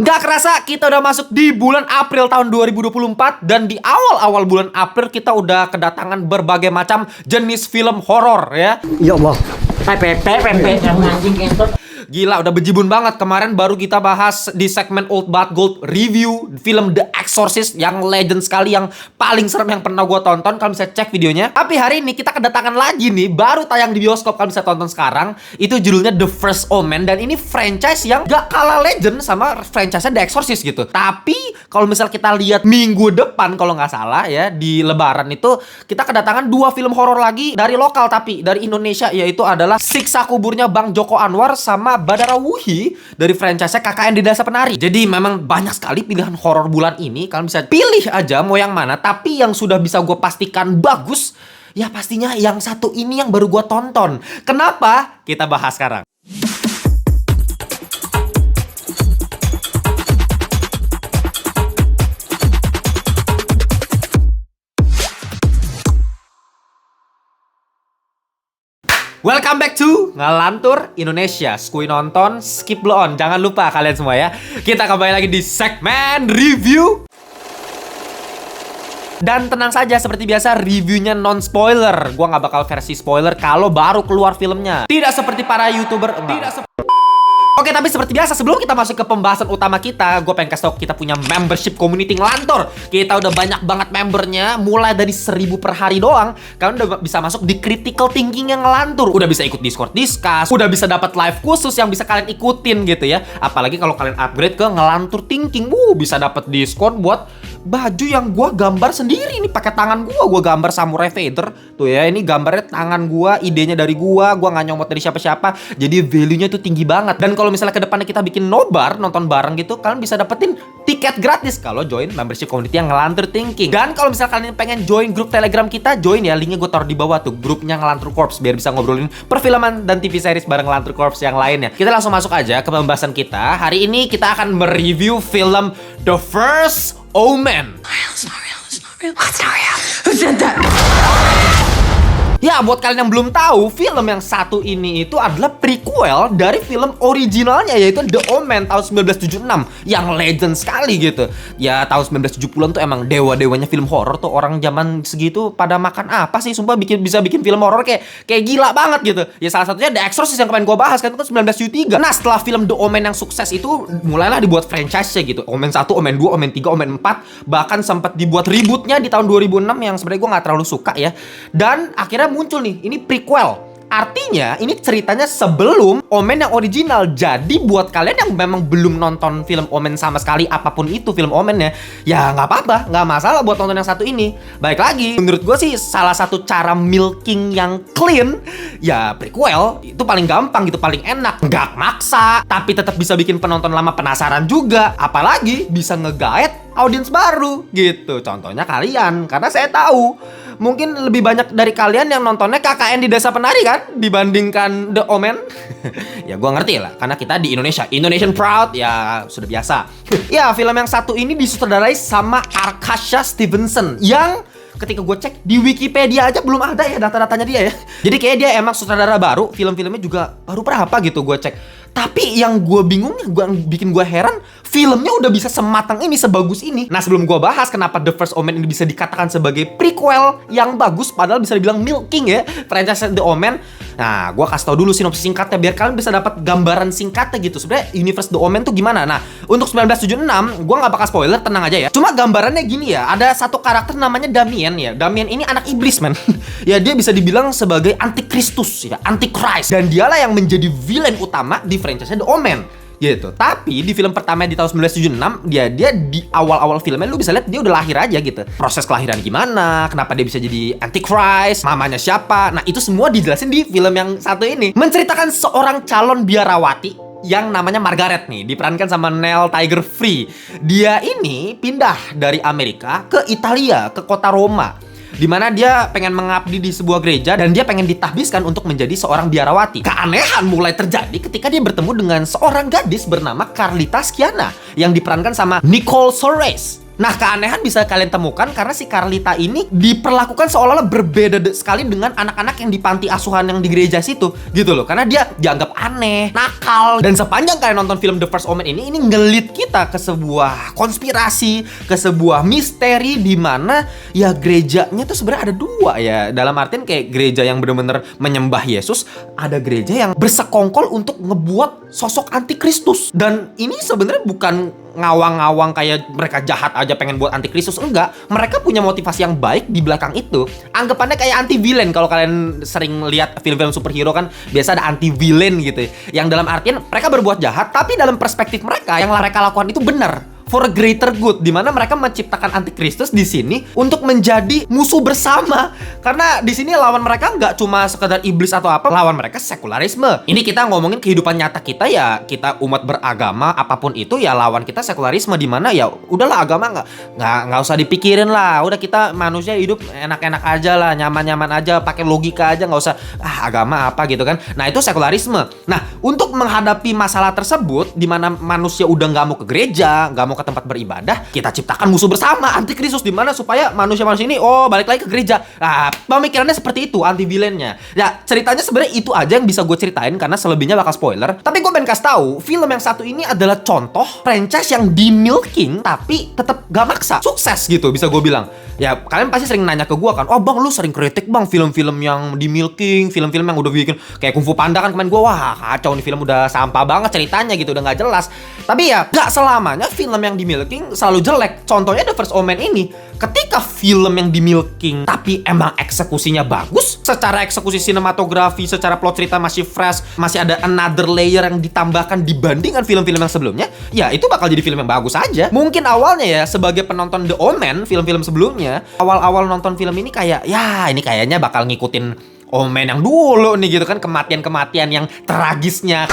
Nggak kerasa kita udah masuk di bulan April tahun 2024 dan di awal-awal bulan April kita udah kedatangan berbagai macam jenis film horor ya. Ya Allah. Pepe anjing entot. Gila, udah bejibun banget. Kemarin baru kita bahas di segmen Old But Gold review film The Exorcist yang legend sekali, yang paling serem yang pernah gue tonton. Kalian bisa cek videonya. Tapi hari ini kita kedatangan lagi nih, baru tayang di bioskop, kalian bisa tonton sekarang. Itu judulnya The First Omen, dan ini franchise yang gak kalah legend sama franchise-nya The Exorcist gitu. Tapi kalau misal kita lihat minggu depan kalau nggak salah ya, di Lebaran itu kita kedatangan dua film horor lagi dari lokal tapi dari Indonesia, yaitu adalah Siksa Kuburnya Bang Joko Anwar sama Badara Wuhi dari franchise-nya KKN di Desa Penari. Jadi memang banyak sekali pilihan horor bulan ini. Kalian bisa pilih aja mau yang mana. Tapi yang sudah bisa gue pastikan bagus, ya pastinya yang satu ini yang baru gue tonton. Kenapa? Kita bahas sekarang. Welcome back to Ngelantur Indonesia. Skui nonton, skip blow on. Jangan lupa kalian semua ya. Kita kembali lagi di segmen review. Dan tenang saja, seperti biasa reviewnya non spoiler. Gua nggak bakal versi spoiler kalau baru keluar filmnya. Tidak seperti para YouTuber. Oke, tapi seperti biasa, sebelum kita masuk ke pembahasan utama kita, gue pengen kasih tau kita punya membership community Ngelantur. Kita udah banyak banget membernya, mulai dari 1000 per hari doang. Kalian udah bisa masuk di critical thinking yang Ngelantur. Udah bisa ikut Discord discuss, udah bisa dapat live khusus yang bisa kalian ikutin gitu ya. Apalagi kalau kalian upgrade ke Ngelantur thinking, bisa dapat diskon buat baju yang gue gambar sendiri nih, pakai tangan gue gambar Samurai Vader. Tuh ya, ini gambarnya tangan gue, idenya dari gue nggak nyomot dari siapa-siapa. Jadi value-nya tuh tinggi banget. Dan kalau misalnya ke depannya kita bikin nobar, nonton bareng gitu, kalian bisa dapetin tiket gratis kalau join membership community yang Ngelantur Thinking. Dan kalau misalnya kalian pengen join grup Telegram kita, join ya, linknya gue taruh di bawah tuh, grupnya Ngelantur Corps, biar bisa ngobrolin perfilman dan TV series bareng Ngelantur Corps yang lainnya. Kita langsung masuk aja ke pembahasan kita. Hari ini kita akan mereview film The First Omen. It's not real. Who said that? Ya, buat kalian yang belum tahu, film yang satu ini itu adalah prequel dari film originalnya, yaitu The Omen tahun 1976, yang legend sekali gitu. Ya, tahun 1970-an tuh emang dewa-dewanya film horor tuh. Orang zaman segitu pada makan apa sih? Sumpah bisa bikin film horor kayak gila banget gitu. Ya, salah satunya The Exorcist yang kemarin gua bahas kan, itu kan 1973. Nah, setelah film The Omen yang sukses itu, mulailah dibuat franchise-nya gitu. Omen 1, Omen 2, Omen 3, Omen 4, bahkan sempat dibuat rebootnya di tahun 2006 yang sebenarnya gua nggak terlalu suka ya. Dan akhirnya muncul nih, ini prequel. Artinya ini ceritanya sebelum Omen yang original. Jadi buat kalian yang memang belum nonton film Omen sama sekali, apapun itu film Omennya, ya nggak apa-apa, nggak masalah buat nonton yang satu ini. Baik lagi, menurut gue sih salah satu cara milking yang clean, ya prequel itu paling gampang gitu, paling enak, nggak maksa, tapi tetap bisa bikin penonton lama penasaran juga. Apalagi bisa nge-guide audiens baru gitu. Contohnya kalian, karena saya tahu mungkin lebih banyak dari kalian yang nontonnya KKN di Desa Penari kan, dibandingkan The Omen. Ya gua ngerti lah, karena kita di Indonesia, Indonesian proud, ya sudah biasa. Ya, film yang satu ini disutradarai sama Acacia Stevenson, yang ketika gue cek di Wikipedia aja belum ada ya data-datanya dia ya. Jadi kayak dia emang sutradara baru, film-filmnya juga baru berapa gitu gue cek. Tapi yang gue bingung, bikin gue heran, filmnya udah bisa sematang ini, sebagus ini. Nah, sebelum gue bahas kenapa The First Omen ini bisa dikatakan sebagai prequel yang bagus, padahal bisa dibilang milking ya franchise The Omen. Nah, gue kasih tau dulu sinopsis singkatnya biar kalian bisa dapat gambaran singkatnya gitu. Sebenarnya universe The Omen tuh gimana? Nah, untuk 1976, gue nggak bakal spoiler, tenang aja ya. Cuma gambarannya gini ya, ada satu karakter namanya Damien ya. Damien ini anak iblis men. Ya, dia bisa dibilang sebagai antikristus ya, antichrist. Dan dialah yang menjadi villain utama di franchise The Omen gitu. Tapi di film pertama di tahun 1976, dia di awal-awal filmnya lu bisa lihat dia udah lahir aja gitu. Proses kelahiran gimana, kenapa dia bisa jadi antichrist, mamanya siapa. Nah, itu semua dijelasin di film yang satu ini. Menceritakan seorang calon biarawati yang namanya Margaret nih, diperankan sama Neil Tiger Free. Dia ini pindah dari Amerika ke Italia, ke kota Roma, dimana dia pengen mengabdi di sebuah gereja dan dia pengen ditahbiskan untuk menjadi seorang biarawati. Keanehan mulai terjadi ketika dia bertemu dengan seorang gadis bernama Carlita Scianna yang diperankan sama Nicole Soares. Nah, keanehan bisa kalian temukan karena si Carlita ini diperlakukan seolah-olah berbeda sekali dengan anak-anak yang di panti asuhan yang di gereja situ gitu loh. Karena dia dianggap aneh, nakal. Dan sepanjang kalian nonton film The First Omen ini ngelit kita ke sebuah konspirasi, ke sebuah misteri di mana ya gerejanya tuh sebenarnya ada dua ya. Dalam artian kayak gereja yang benar-benar menyembah Yesus, ada gereja yang bersekongkol untuk ngebuat sosok antikristus. Dan ini sebenarnya bukan ngawang-ngawang kayak mereka jahat aja pengen buat antikristus, enggak. Mereka punya motivasi yang baik di belakang itu. Anggapannya kayak anti villain. Kalau kalian sering lihat film-film superhero kan biasa ada anti villain gitu, yang dalam artian mereka berbuat jahat tapi dalam perspektif mereka yang mereka lakukan itu benar, for a greater good, dimana mereka menciptakan antikristus di sini untuk menjadi musuh bersama. Karena di sini lawan mereka nggak cuma sekedar iblis atau apa, lawan mereka sekularisme. Ini kita ngomongin kehidupan nyata kita ya, kita umat beragama apapun itu ya lawan kita sekularisme, dimana ya udahlah agama nggak usah dipikirin lah, udah kita manusia hidup enak-enak aja lah, nyaman-nyaman aja, pakai logika aja, nggak usah agama apa gitu kan. Nah itu sekularisme. Nah untuk menghadapi masalah tersebut, dimana manusia udah nggak mau ke gereja, nggak mau ke tempat beribadah, kita ciptakan musuh bersama, antikristus, dimana supaya manusia-manusia ini balik lagi ke gereja. Nah, pemikirannya seperti itu, anti villainnya. Ya, ceritanya sebenarnya itu aja yang bisa gue ceritain karena selebihnya bakal spoiler. Tapi gue pengen kasih tahu, film yang satu ini adalah contoh franchise yang di milking tapi tetap gak maksa, sukses gitu bisa gue bilang. Ya, kalian pasti sering nanya ke gue kan, "Oh, Bang, lu sering kritik, Bang, film-film yang di milking, film-film yang udah bikin kayak Kung Fu Panda kan kemarin gue, wah, kacau nih film, udah sampah banget ceritanya gitu, udah gak jelas." Tapi ya, gak selamanya film yang di milking selalu jelek. Contohnya The First Omen ini, ketika film yang di milking tapi emang eksekusinya bagus, secara eksekusi sinematografi, secara plot cerita masih fresh, masih ada another layer yang ditambahkan dibandingkan film-film yang sebelumnya, ya itu bakal jadi film yang bagus aja. Mungkin awalnya ya, sebagai penonton The Omen, film-film sebelumnya, awal-awal nonton film ini kayak, ya ini kayaknya bakal ngikutin Omen yang dulu nih gitu kan, kematian-kematian yang tragisnya.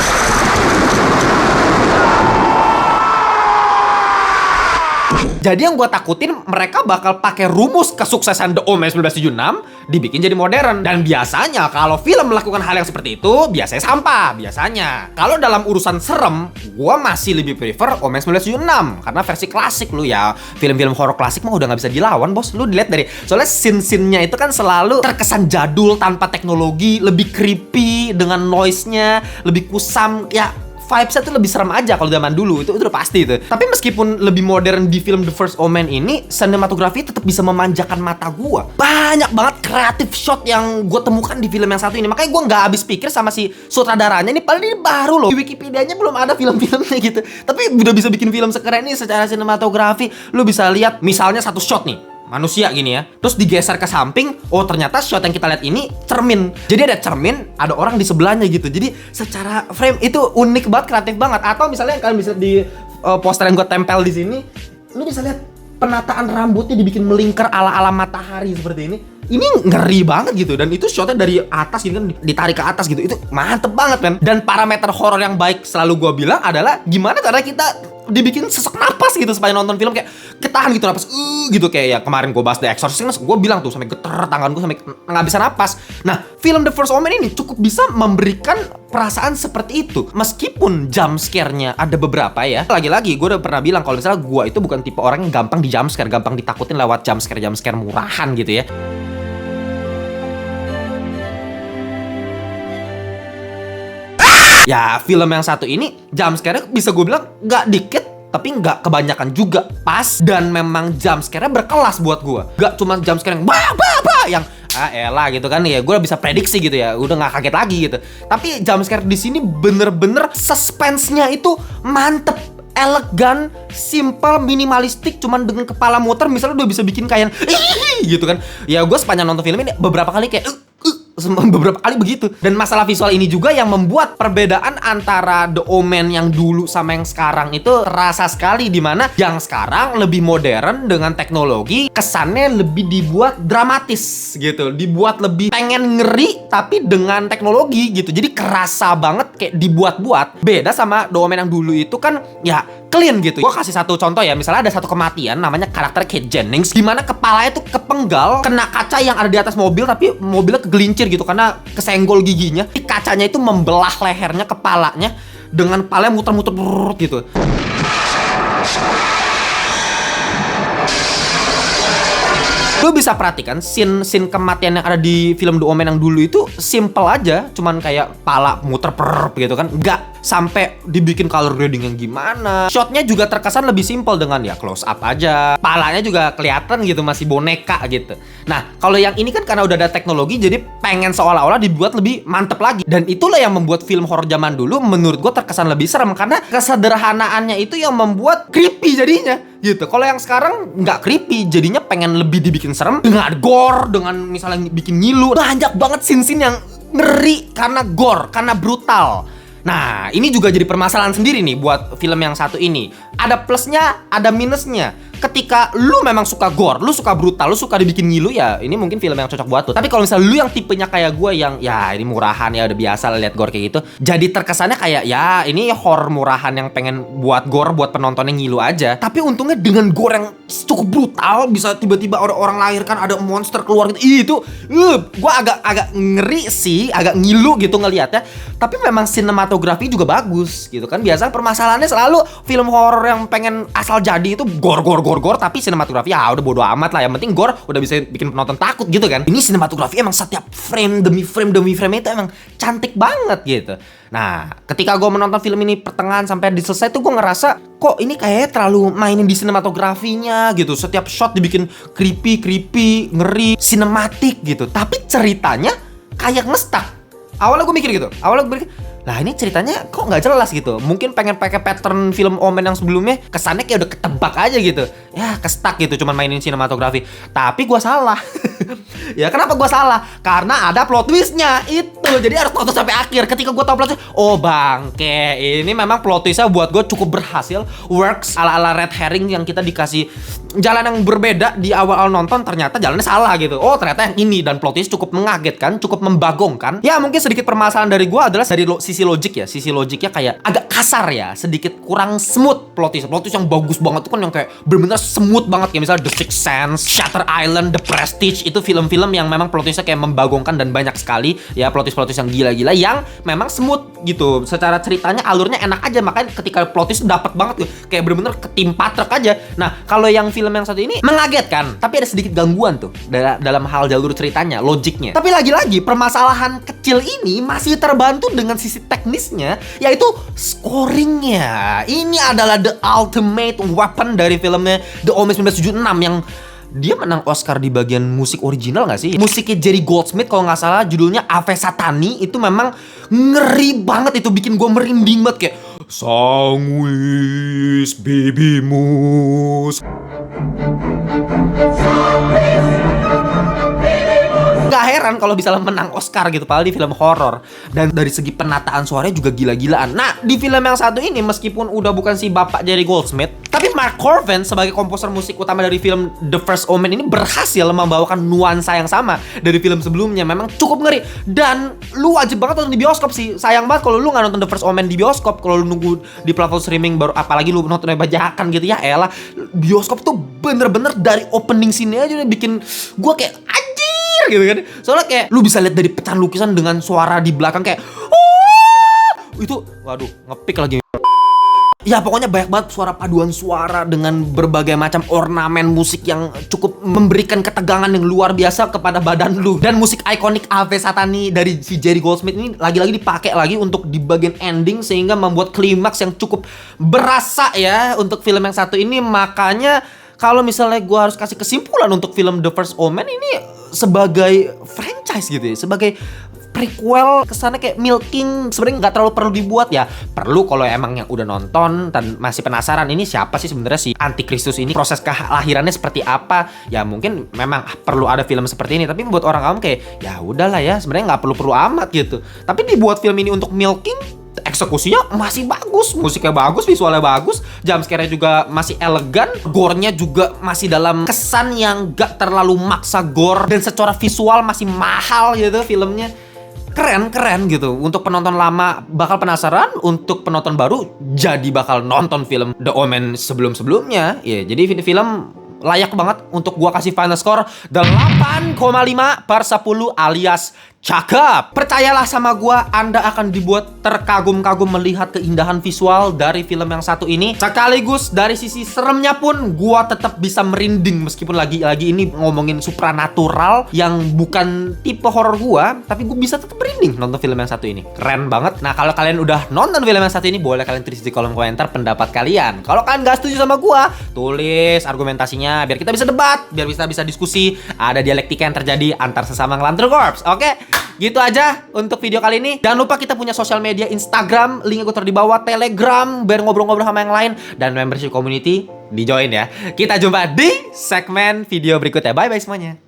Jadi yang gue takutin mereka bakal pakai rumus kesuksesan The Omen 1976 dibikin jadi modern. Dan biasanya kalau film melakukan hal yang seperti itu biasanya sampah biasanya. Kalau dalam urusan serem, gue masih lebih prefer Omen 1976 karena versi klasik lu ya. Film-film horor klasik mah udah nggak bisa dilawan bos. Lu dilihat dari soalnya scene-scene-nya itu kan selalu terkesan jadul tanpa teknologi, lebih creepy dengan noise-nya, lebih kusam ya. Vibes-nya tuh lebih serem aja kalau zaman dulu, itu udah pasti itu. Tapi meskipun lebih modern di film The First Omen ini, sinematografi tetap bisa memanjakan mata gua. Banyak banget kreatif shot yang gue temukan di film yang satu ini. Makanya gue nggak habis pikir sama si sutradaranya ini, padahal ini baru loh. Di Wikipedia-nya belum ada film-filmnya gitu. Tapi udah bisa bikin film sekeren ini secara sinematografi. Lu bisa lihat misalnya satu shot nih, manusia gini ya, terus digeser ke samping, oh ternyata shot yang kita lihat ini cermin. Jadi ada cermin, ada orang di sebelahnya gitu. Jadi secara frame itu unik banget, kreatif banget. Atau misalnya yang kalian bisa di poster yang gue tempel di sini, lu bisa lihat penataan rambutnya dibikin melingkar ala-ala matahari seperti ini. Ini ngeri banget gitu, dan itu shotnya dari atas gitu kan, ditarik ke atas gitu. Itu mantep banget kan. Dan parameter horor yang baik selalu gue bilang adalah gimana cara kita dibikin sesek napas gitu supaya nonton film kayak ketahan gitu napas gitu. Kayak ya kemarin gue bahas The Exorcist, gue bilang tuh sampai geter tangan gue sampai nggak bisa napas. Nah film The First Omen ini cukup bisa memberikan perasaan seperti itu meskipun jump scare-nya ada beberapa ya. Lagi-lagi gue udah pernah bilang kalau misalnya gue itu bukan tipe orang yang gampang di jump scare, gampang ditakutin lewat jump scare murahan gitu ya. Ya film yang satu ini jump scare-nya bisa gue bilang nggak dikit tapi nggak kebanyakan juga, pas. Dan memang jump scare-nya berkelas buat gue. Nggak cuma jump scare yang yang elah gitu kan ya, gue bisa prediksi gitu ya, udah nggak kaget lagi gitu. Tapi jump scare di sini bener-bener suspense-nya itu mantep, elegan, simple, minimalistik, cuman dengan kepala muter misalnya udah bisa bikin kayak gitu kan. Ya gue sepanjang nonton film ini beberapa kali kayak beberapa kali begitu. Dan masalah visual ini juga yang membuat perbedaan antara The Omen yang dulu sama yang sekarang itu terasa sekali, dimana yang sekarang lebih modern dengan teknologi, kesannya lebih dibuat dramatis gitu, dibuat lebih pengen ngeri tapi dengan teknologi gitu. Jadi kerasa banget kayak dibuat-buat. Beda sama The Omen yang dulu itu kan ya clean gitu. Gue kasih satu contoh ya, misalnya ada satu kematian namanya karakter Kate Jennings, dimana kepalanya tuh kepenggal kena kaca yang ada di atas mobil, tapi mobilnya kegelincir gitu karena kesenggol giginya. Kacanya itu membelah lehernya, kepalanya, dengan kepalanya muter-muter gitu. Lu bisa perhatikan scene kematian yang ada di film The Omen yang dulu itu simple aja, cuman kayak pala muter gitu kan. Nggak sampai dibikin color grading yang gimana. Shotnya juga terkesan lebih simple dengan ya close up aja. Palanya juga kelihatan gitu, masih boneka gitu. Nah, kalau yang ini kan karena udah ada teknologi, jadi pengen seolah-olah dibuat lebih mantep lagi. Dan itulah yang membuat film horor zaman dulu menurut gue terkesan lebih serem, karena kesederhanaannya itu yang membuat creepy jadinya gitu. Kalau yang sekarang nggak creepy, jadinya pengen lebih dibikin serem dengan gore, dengan misalnya bikin ngilu. Banyak banget scene-scene yang ngeri karena gore, karena brutal. Nah, ini juga jadi permasalahan sendiri nih buat film yang satu ini. Ada plusnya, ada minusnya. Ketika lu memang suka gore, lu suka brutal, lu suka dibikin ngilu, ya ini mungkin film yang cocok buat lu. Tapi kalau misalnya lu yang tipenya kayak gue yang ya ini murahan ya, udah biasa lihat gore kayak gitu, jadi terkesannya kayak ya ini horror murahan yang pengen buat gore buat penontonnya ngilu aja. Tapi untungnya dengan gore yang cukup brutal, bisa tiba-tiba orang lahir kan ada monster keluar gitu. Gue agak ngeri sih, agak ngilu gitu ngelihatnya. Tapi memang sinematografi juga bagus gitu kan. Biasa permasalahannya selalu film horor yang pengen asal jadi itu gore, tapi sinematografi ya udah bodo amat lah. Yang penting gore udah bisa bikin penonton takut gitu kan. Ini sinematografi emang setiap frame demi frame itu emang cantik banget gitu. Nah, ketika gue menonton film ini pertengahan sampai selesai tuh gue ngerasa kok ini kayaknya terlalu mainin di sinematografinya gitu. Setiap shot dibikin creepy, ngeri, sinematik gitu. Tapi ceritanya kayak ngestak. Awalnya gue mikir gitu. Lah ini ceritanya kok nggak jelas gitu. Mungkin pengen pakai pattern film Omen yang sebelumnya, kesannya kayak udah ketebak aja gitu. Ya kestak gitu, cuman mainin sinematografi. Tapi gua salah. Ya kenapa gua salah? Karena ada plot twistnya itu. Jadi harus tonton sampai akhir. Ketika gua tahu plot twist, oh bangke, ini memang plot twistnya buat gua cukup berhasil. Works ala-ala red herring yang kita dikasih jalan yang berbeda di awal nonton, ternyata jalannya salah gitu. Oh ternyata yang ini, dan plot twist cukup mengagetkan, cukup membagongkan. Ya mungkin sedikit permasalahan dari gua adalah dari sisi logiknya kayak agak kasar ya, sedikit kurang smooth plot twist yang bagus banget tuh kan yang kayak bener-bener smooth banget, kayak misalnya The Sixth Sense, Shutter Island, The Prestige, itu film-film yang memang plot twistnya kayak membagongkan dan banyak sekali ya, plot twist yang gila-gila yang memang smooth gitu. Secara ceritanya alurnya enak aja, makanya ketika plot twist dapet banget tuh, kayak bener-bener ketimpa truk aja. Nah, kalau yang film yang satu ini mengagetkan, tapi ada sedikit gangguan tuh dalam hal jalur ceritanya, logiknya. Tapi lagi-lagi permasalahan kecil ini masih terbantu dengan sisi teknisnya, yaitu scoringnya. Ini adalah the ultimate weapon dari filmnya The Omen 1976 yang dia menang Oscar di bagian musik original nggak sih? Musiknya Jerry Goldsmith kalau nggak salah, judulnya Ave Satani. Itu memang ngeri banget, itu bikin gue merinding banget kayak Sangwis Baby Moose. Gak heran kalau bisa menang Oscar gitu, padahal di film horor. Dan dari segi penataan suaranya juga gila-gilaan. Nah, di film yang satu ini meskipun udah bukan si bapak Jerry Goldsmith, tapi Mark Corven sebagai komposer musik utama dari film The First Omen ini berhasil membawakan nuansa yang sama dari film sebelumnya. Memang cukup ngeri. Dan lu wajib banget nonton di bioskop sih. Sayang banget kalau lu gak nonton The First Omen di bioskop, kalau lu nunggu di platform streaming baru, apalagi lu nontonnya bajakan gitu ya elah. Bioskop tuh bener-bener dari opening scene aja udah bikin gua kayak gitu kan. Soalnya kayak lu bisa lihat dari pecahan lukisan dengan suara di belakang kayak itu waduh ngepik lagi. Ya pokoknya banyak banget paduan suara dengan berbagai macam ornamen musik yang cukup memberikan ketegangan yang luar biasa kepada badan lu. Dan musik ikonik Ave Satani dari si Jerry Goldsmith ini lagi-lagi dipakai lagi untuk di bagian ending, sehingga membuat klimaks yang cukup berasa ya untuk film yang satu ini. Makanya kalau misalnya gue harus kasih kesimpulan untuk film The First Omen ini sebagai franchise gitu ya, sebagai prequel, kesannya kayak milking, sebenarnya nggak terlalu perlu dibuat ya. Perlu kalau emang yang udah nonton dan masih penasaran ini siapa sih sebenarnya si Antikristus ini, proses kelahirannya seperti apa, ya mungkin memang perlu ada film seperti ini. Tapi buat orang awam kayak ya udahlah ya, sebenarnya nggak perlu amat gitu. Tapi dibuat film ini untuk milking, eksekusinya masih bagus, musiknya bagus, visualnya bagus, jumpscare-nya juga masih elegan, gore-nya juga masih dalam kesan yang gak terlalu maksa gore, dan secara visual masih mahal gitu filmnya. Keren gitu. Untuk penonton lama bakal penasaran, untuk penonton baru jadi bakal nonton film The Omen sebelum-sebelumnya. Ya, jadi film layak banget untuk gua kasih final score 8,5/10 alias Cakep. Percayalah sama gua, Anda akan dibuat terkagum-kagum melihat keindahan visual dari film yang satu ini. Sekaligus dari sisi seremnya pun gua tetap bisa merinding meskipun lagi ini ngomongin supranatural yang bukan tipe horor gua, tapi gua bisa tetap merinding nonton film yang satu ini. Keren banget. Nah, kalau kalian udah nonton film yang satu ini, boleh kalian tulis di kolom komentar pendapat kalian. Kalau kalian gak setuju sama gua, tulis argumentasinya biar kita bisa debat, biar kita bisa diskusi, ada dialektika yang terjadi antar sesama ngelantur corps. Oke? Gitu aja untuk video kali ini. Jangan lupa kita punya sosial media Instagram, linknya gue taruh di bawah, Telegram, biar ngobrol-ngobrol sama yang lain, dan membership community, di join ya. Kita jumpa di segmen video berikutnya. Bye-bye semuanya.